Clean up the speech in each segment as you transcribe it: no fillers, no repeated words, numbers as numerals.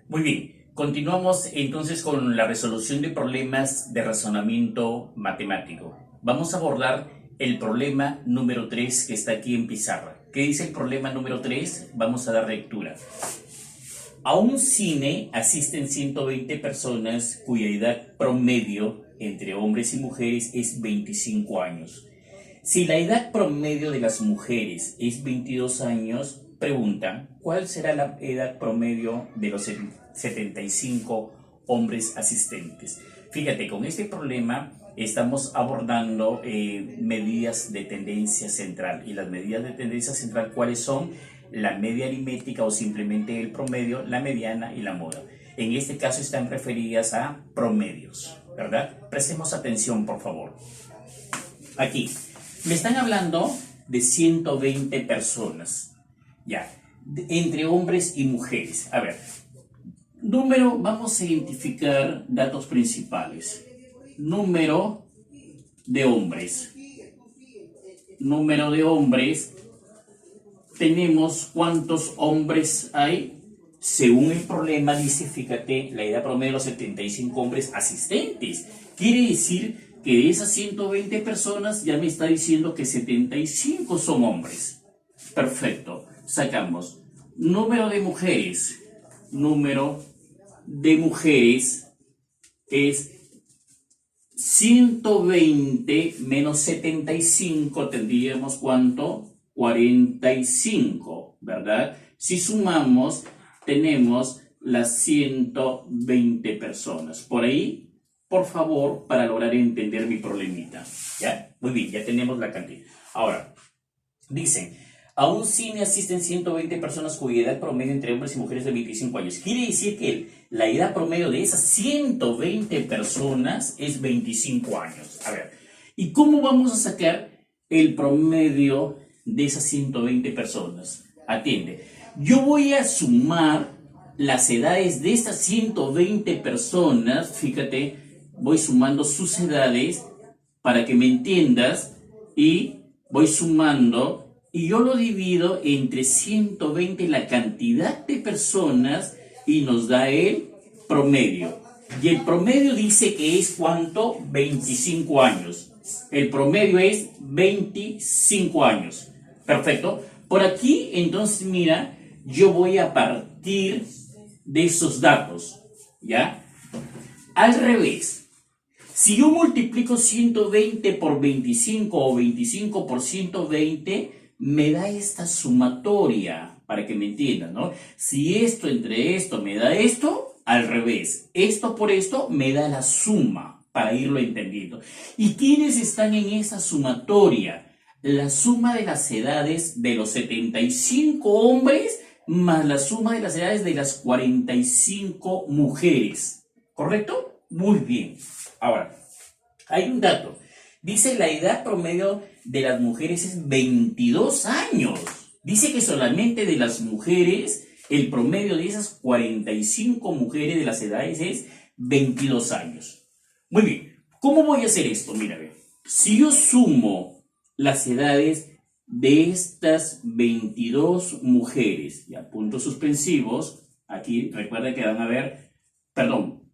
Muy bien, continuamos entonces con la resolución de problemas de razonamiento matemático. Vamos a abordar el problema número 3 que está aquí en pizarra. ¿Qué dice el problema número 3? Vamos a dar lectura. A un cine asisten 120 personas cuya edad promedio entre hombres y mujeres es 25 años. Si la edad promedio de las mujeres es 22 años, preguntan, ¿cuál será la edad promedio de los 75 hombres asistentes? Fíjate, con este problema estamos abordando medidas de tendencia central. ¿Y las medidas de tendencia central cuáles son? La media aritmética o simplemente el promedio, la mediana y la moda. En este caso están referidas a promedios, ¿verdad? Prestemos atención, por favor. Aquí, me están hablando de 120 personas, ya, entre hombres y mujeres. A ver, vamos a identificar datos principales. Número de hombres. Número de hombres. Tenemos cuántos hombres hay. Según el problema dice, fíjate, la edad promedio de los 75 hombres asistentes. Quiere decir que de esas 120 personas ya me está diciendo que 75 son hombres. Perfecto. Sacamos. Número de mujeres. Número de mujeres es 120 menos 75. Tendríamos ¿cuánto? 45, ¿verdad? Si sumamos, tenemos las 120 personas. Por ahí, por favor, para lograr entender mi problemita. ¿Ya? Muy bien, ya tenemos la cantidad. Ahora, dicen, a un cine asisten 120 personas cuya edad promedio entre hombres y mujeres de 25 años. Quiere decir que la edad promedio de esas 120 personas es 25 años. A ver, ¿y cómo vamos a sacar el promedio de esas 120 personas? Atiende, yo voy a sumar las edades de estas 120 personas, fíjate, voy sumando sus edades para que me entiendas y voy sumando y yo lo divido entre 120 la cantidad de personas y nos da el promedio. Y el promedio dice que es ¿cuánto? 25 años. El promedio es 25 años. Perfecto. Por aquí, entonces, mira, yo voy a partir de esos datos, ¿ya? Al revés. Si yo multiplico 120 por 25 o 25 por 120, me da esta sumatoria, para que me entiendan, ¿no? Si esto entre esto me da esto, al revés. Esto por esto me da la suma, para irlo entendiendo. ¿Y quiénes están en esa sumatoria? La suma de las edades de los 75 hombres más la suma de las edades de las 45 mujeres. ¿Correcto? Muy bien. Ahora, hay un dato. Dice la edad promedio de las mujeres es 22 años. Dice que solamente de las mujeres, el promedio de esas 45 mujeres de las edades es 22 años. Muy bien. ¿Cómo voy a hacer esto? Mira, si yo sumo las edades de estas 22 mujeres, ya puntos suspensivos, aquí recuerda que van a haber,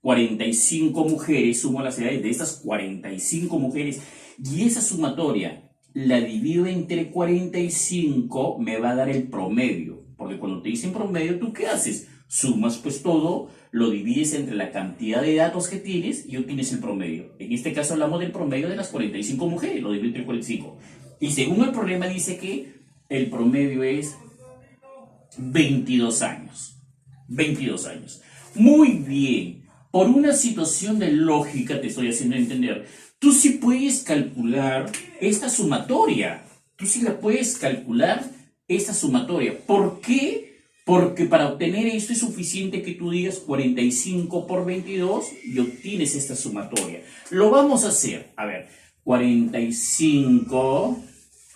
45 mujeres, sumo las edades de estas 45 mujeres, y esa sumatoria la divido entre 45, me va a dar el promedio, porque cuando te dicen promedio, ¿tú qué haces? Sumas pues todo, lo divides entre la cantidad de datos que tienes y obtienes el promedio. En este caso hablamos del promedio de las 45 mujeres, lo divido entre 45. Y según el problema dice que el promedio es 22 años. 22 años. Muy bien. Por una situación de lógica te estoy haciendo entender. Tú sí puedes calcular esta sumatoria. Tú sí la puedes calcular esta sumatoria. ¿Por qué? Porque para obtener esto es suficiente que tú digas 45 por 22 y obtienes esta sumatoria. Lo vamos a hacer. A ver, 45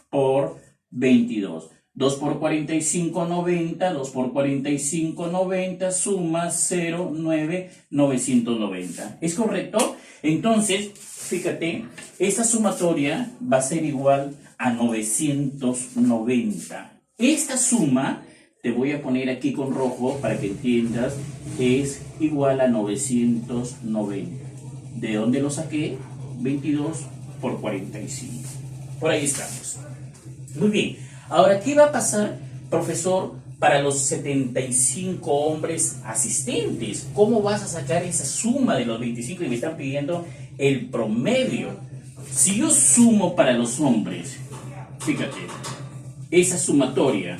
por 22. 2 por 45, 90. 2 por 45, 90. Suma 0, 9, 990. ¿Es correcto? Entonces, fíjate, esta sumatoria va a ser igual a 990. Esta suma te voy a poner aquí con rojo para que entiendas, es igual a 990. ¿De dónde lo saqué? 22 por 45. Por ahí estamos. Muy bien. Ahora, ¿qué va a pasar, profesor, para los 75 hombres asistentes? ¿Cómo vas a sacar esa suma de los 25 y me están pidiendo el promedio? Si yo sumo para los hombres, fíjate, esa sumatoria,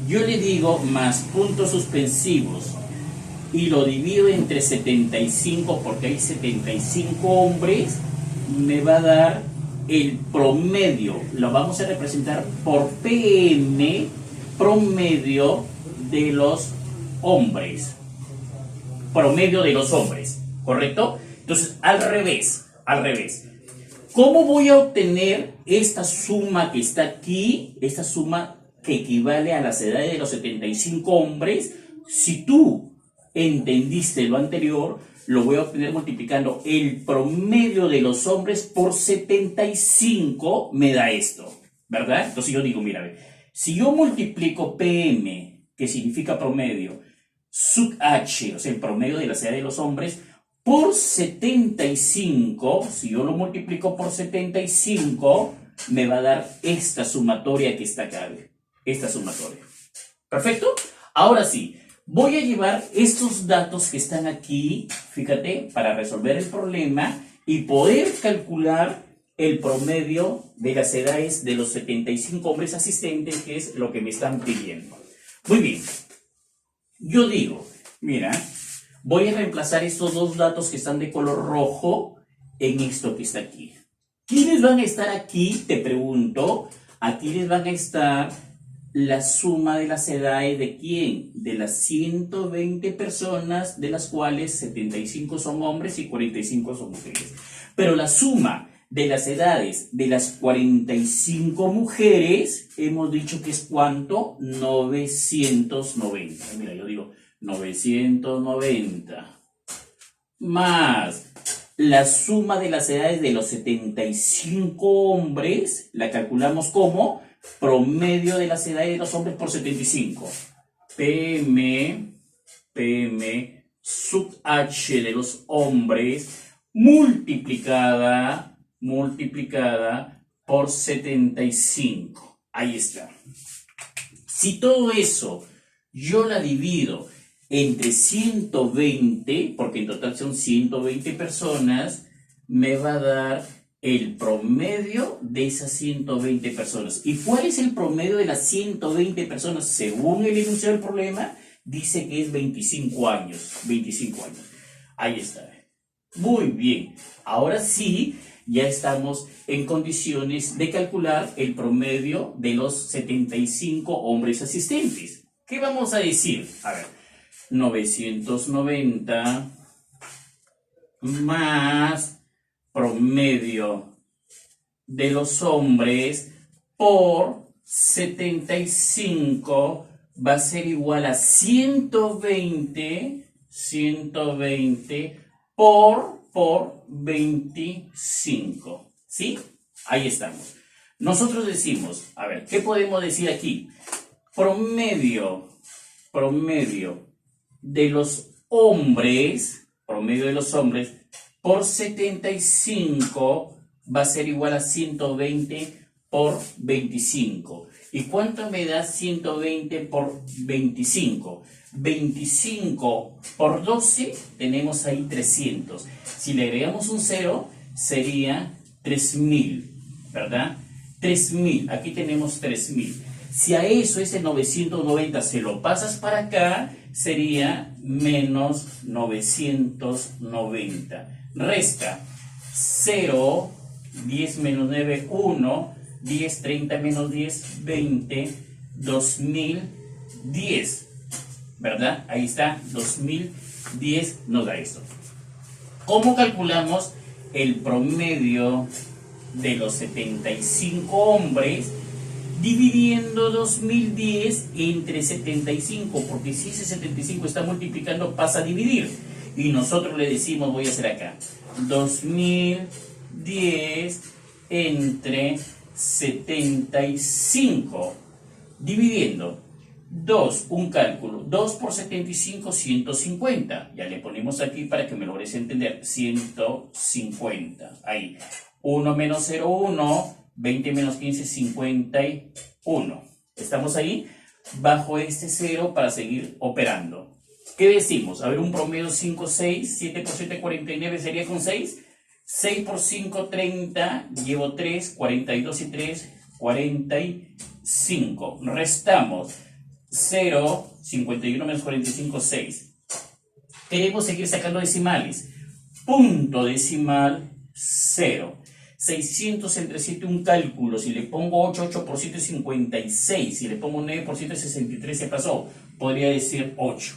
yo le digo más puntos suspensivos y lo divido entre 75 porque hay 75 hombres, me va a dar el promedio. Lo vamos a representar por PM, promedio de los hombres. Promedio de los hombres, ¿correcto? Entonces, al revés. ¿Cómo voy a obtener esta suma que está aquí? Esta suma que equivale a las edades de los 75 hombres. Si tú entendiste lo anterior, lo voy a obtener multiplicando el promedio de los hombres por 75, me da esto, ¿verdad? Entonces yo digo, mira, si yo multiplico PM, que significa promedio, sub H, o sea, el promedio de las edades de los hombres, por 75, si yo lo multiplico por 75, me va a dar esta sumatoria que está acá, esta sumatoria. ¿Perfecto? Ahora sí, voy a llevar estos datos que están aquí, fíjate, para resolver el problema y poder calcular el promedio de las edades de los 75 hombres asistentes, que es lo que me están pidiendo. Muy bien. Yo digo, mira, voy a reemplazar estos dos datos que están de color rojo en esto que está aquí. ¿Quiénes van a estar aquí? Te pregunto. Aquí les van a estar la suma de las edades de quién, de las 120 personas, de las cuales 75 son hombres y 45 son mujeres. Pero la suma de las edades de las 45 mujeres, hemos dicho que es ¿cuánto? 990. Mira, yo digo 990 más la suma de las edades de los 75 hombres, la calculamos como promedio de las edades de los hombres por 75. PM sub H de los hombres multiplicada por 75. Ahí está. Si todo eso yo la divido entre 120, porque en total son 120 personas, me va a dar el promedio de esas 120 personas. ¿Y cuál es el promedio de las 120 personas? Según el enunciado del problema, dice que es 25 años. 25 años. Ahí está. Muy bien. Ahora sí, ya estamos en condiciones de calcular el promedio de los 75 hombres asistentes. ¿Qué vamos a decir? A ver, 990 más promedio de los hombres por 75 va a ser igual a 120 por 25. ¿Sí? Ahí estamos. Nosotros decimos, a ver, ¿qué podemos decir aquí? Promedio de los hombres, por 75 va a ser igual a 120 por 25. ¿Y cuánto me da 120 por 25? 25 por 12, tenemos ahí 300. Si le agregamos un 0, sería 3000, ¿verdad? 3000, aquí tenemos 3000. Si a eso, ese 990, se lo pasas para acá, sería menos 990. Resta 0, 10 menos 9, 1, 10, 30 menos 10, 20, 2010. ¿Verdad? Ahí está, 2010 nos da esto. ¿Cómo calculamos el promedio de los 75 hombres? Dividiendo 2010 entre 75, porque si ese 75 está multiplicando, pasa a dividir. Y nosotros le decimos, voy a hacer acá, 2010 entre 75. Dividiendo 2, un cálculo, 2 por 75, 150. Ya le ponemos aquí para que me logres entender, 150. Ahí, 1 menos 0, 1, 20 menos 15, 51. ¿Estamos ahí? Bajo este 0 para seguir operando. ¿Qué decimos? A ver, un promedio 5, 6, 7 por 7, 49, ¿sería con 6? 6 por 5, 30, llevo 3, 42 y 3, 45. Restamos 0, 51 menos 45, 6. Queremos seguir sacando decimales. Punto decimal 0. 600 entre 7, un cálculo. Si le pongo 8, 8 por 7 es 56. Si le pongo 9 por 7 es 63, se pasó. Podría decir 8.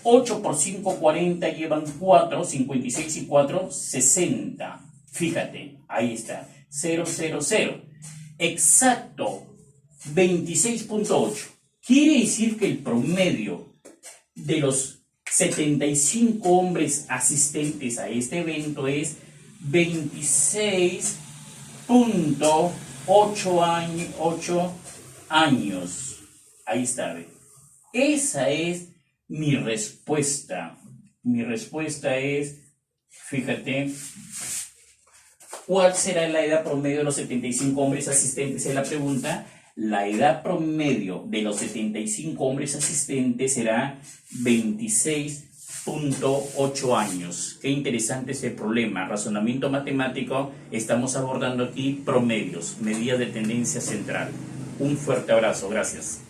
8 por 5, 40, llevan 4, 56 y 4, 60. Fíjate, ahí está. 0, 0, 0. Exacto, 26.8. Quiere decir que el promedio de los 75 hombres asistentes a este evento es 26.8 años. Ahí está. ¿Ve? Esa es mi respuesta. Mi respuesta es, fíjate, ¿cuál será la edad promedio de los 75 hombres asistentes? Es la pregunta. La edad promedio de los 75 hombres asistentes será 26.8 años. Qué interesante este problema. Razonamiento matemático. Estamos abordando aquí promedios, medidas de tendencia central. Un fuerte abrazo. Gracias.